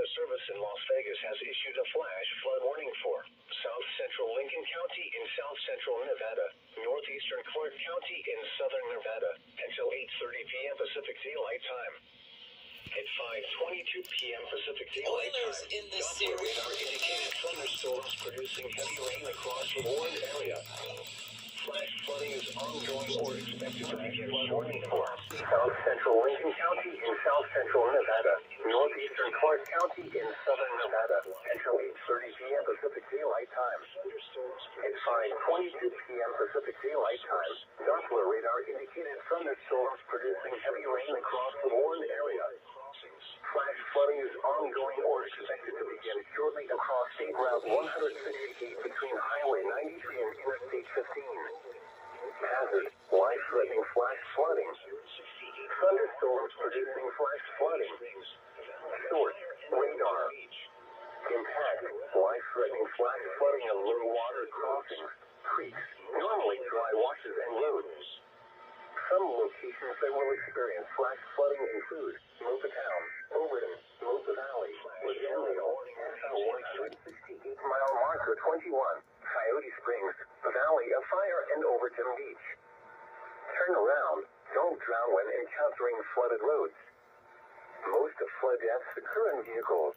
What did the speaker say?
Weather Service in Las Vegas has issued a flash flood warning for south central Lincoln County in south central Nevada, northeastern Clark County in southern Nevada, until 8:30 p.m. Pacific Daylight Time. At 5:22 p.m. Pacific Daylight Time, Doppler radar indicated thunderstorms producing heavy rain across the warned area. Flash flooding is ongoing or expected to begin shortly for south central Lincoln County in south central Nevada, northeastern Clark County in southern Nevada, until 8:30 p.m. Pacific Daylight Time. At 5:22 p.m. Pacific Daylight Time, Doppler radar indicated thunderstorms producing heavy rain across the warned area. Flash flooding is ongoing or expected to begin shortly across State Route 168 between Highway 93 and Interstate 15. Hazard, life-threatening flash flooding. Thunderstorms producing flash flooding. Source, radar. Impact, life-threatening flash flooding of low water crossings, creeks, normally dry washes and roads. Some locations that will experience flash flooding include Mopetown, Overton, Mopa Valley, Legenio, SR 168-mile marker 21, Coyote Springs, Valley of Fire, and Overton Beach. Turn around, don't drown when encountering flooded roads. Most of flood deaths occur in vehicles.